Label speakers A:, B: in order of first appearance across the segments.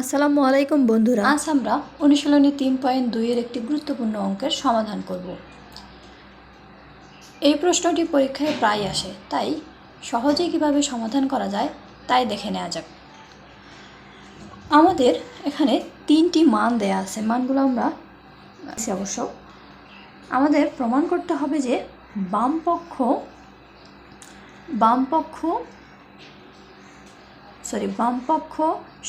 A: আসসালামু আলাইকুম বন্ধুরা।
B: আজ আমরা অনুশীলনী 3.2 এর একটি গুরুত্বপূর্ণ অঙ্কের সমাধান করব। এই প্রশ্নটি পরীক্ষায় প্রায় আসে, তাই সহজেই কিভাবে সমাধান করা যায় তাই দেখে নেওয়া যাক। আমাদের এখানে 3টি মান দেয়া আছে, মানগুলো আমরা অবশ্য আমাদের প্রমাণ করতে হবে যে বামপক্ষ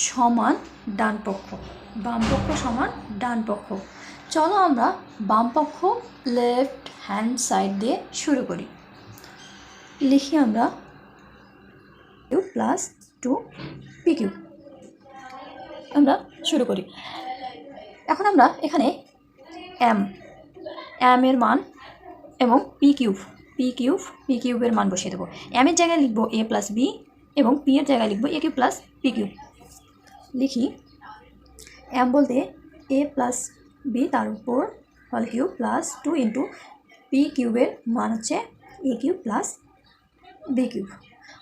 B: সমান ডানপক্ষ, বামপক্ষ সমান ডানপক্ষ। চলো আমরা বামপক্ষ লেফট হ্যান্ড সাইড দিয়ে শুরু করি। লিখি আমরা কিউব প্লাস 2p কিউব। আমরা শুরু করি। এখন আমরা এখানে এম এর মান এবং পি কিউবের মান বসিয়ে দেবো। এম এর জায়গায় লিখবো a প্লাস বি এবং পি এর জায়গায় লিখবো a cube plus P cube. লিখি এম বলতে a প্লাস বি তার উপর whole cube plus 2 into P কিউবের মান হচ্ছে a cube plus B cube.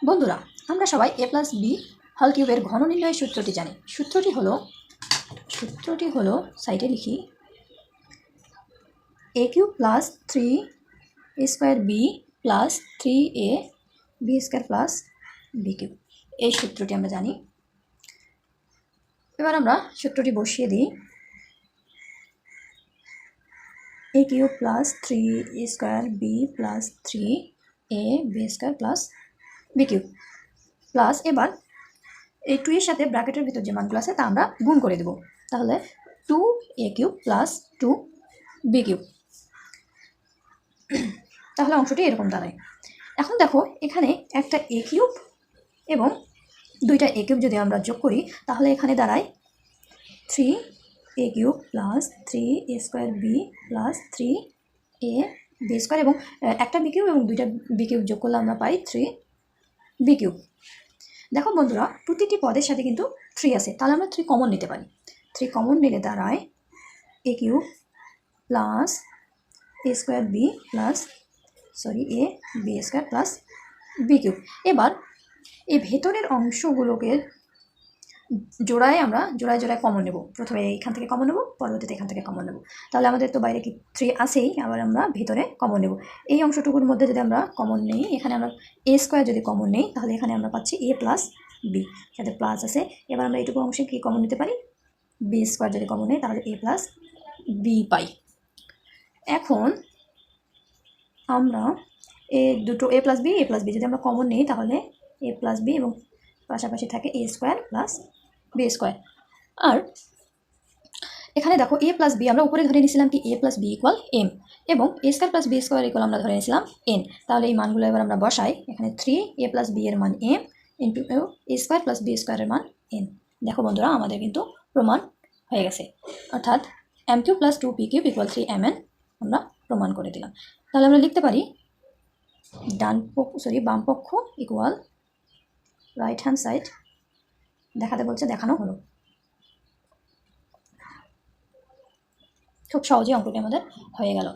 B: বন্ধুরা, আমরা সবাই a প্লাস বি হোল কিউবের ঘন নির্ণয়ের সূত্রটি জানি। সূত্রটি হলো সাইডে লিখি a cube plus 3a square B plus 3a B square plus B cube. এই সূত্রটি আমরা জানি। এবার আমরা সূত্রটি বসিয়ে দিই। a cube plus 3a square B plus 3a B square plus B cube plus, এবার এই 2 এর সাথে ব্র্যাকেটের ভিতর যে মানগুলো আছে তা আমরা গুণ করে দেব। তাহলে 2a cube plus 2b cube. তাহলে অংশটি এরকম দাঁড়ায়। এখন দেখো এখানে একটা a কিউব এবং দুইটা a কিউব যদি আমরা যোগ করি তাহলে এখানে দাঁড়ায় 3a cube plus 3a square B plus 3a B square, এবং একটা বি কিউব এবং দুইটা বি কিউব যোগ করলে আমরা পাই 3b কিউব। দেখো বন্ধুরা, প্রতিটি পদের সাথে কিন্তু 3 আছে, তাহলে আমরা 3 কমন নিতে পারি। 3 কমন নিলে দাঁড়ায় a cube plus a square B plus a B square plus B cube. এবার এই ভেতরের অংশগুলোকে জোড়ায় কমন নেব। প্রথমে এখান থেকে কমন নেব, পরবর্তীতে এখান থেকে কমন নেব। তাহলে আমাদের তো বাইরে কি 3 আছেই, আবার আমরা ভিতরে কমন নেব। এই অংশটুকুর মধ্যে যদি আমরা কমন নেই, এখানে আমরা a স্কোয়ার যদি কমন নেই তাহলে এখানে আমরা পাচ্ছি a প্লাস বি, সাথে প্লাস আছে। এবার আমরা এইটুকু অংশে কি কমন নিতে পারি, বি স্কোয়ার যদি কমন নেই তাহলে a প্লাস বি পাই। এখন আমরা দুটো a প্লাস বি যদি আমরা কমন নিই তাহলে a প্লাস বি এবং পাশাপাশি থাকে a square plus B square. আর এখানে দেখো a প্লাস বি আমরা উপরে ধরে নিয়েছিলাম কি a plus B equal M, এবং a square plus B square equal আমরা ধরে নিয়েছিলাম এন। তাহলে এই মানগুলো এবার আমরা বসাই। এখানে 3a প্লাস বি এর মান M into a square plus B স্কোয়ারের মান এন। দেখো বন্ধুরা, আমাদের কিন্তু প্রমাণ হয়ে গেছে, অর্থাৎ M cube plus 2p cube equal 3mn আমরা প্রমাণ করে দিলাম। তাহলে আমরা লিখতে পারি বামপক্ষ ইকুয়াল রাইট হ্যান্ড সাইড। দেখাতে বলছে, দেখানো হলো। খুব সহজেই অঙ্কটি আমাদের হয়ে গেল।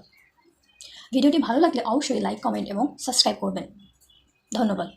B: ভিডিওটি ভালো লাগলে অবশ্যই লাইক, কমেন্ট এবং সাবস্ক্রাইব করবেন। ধন্যবাদ।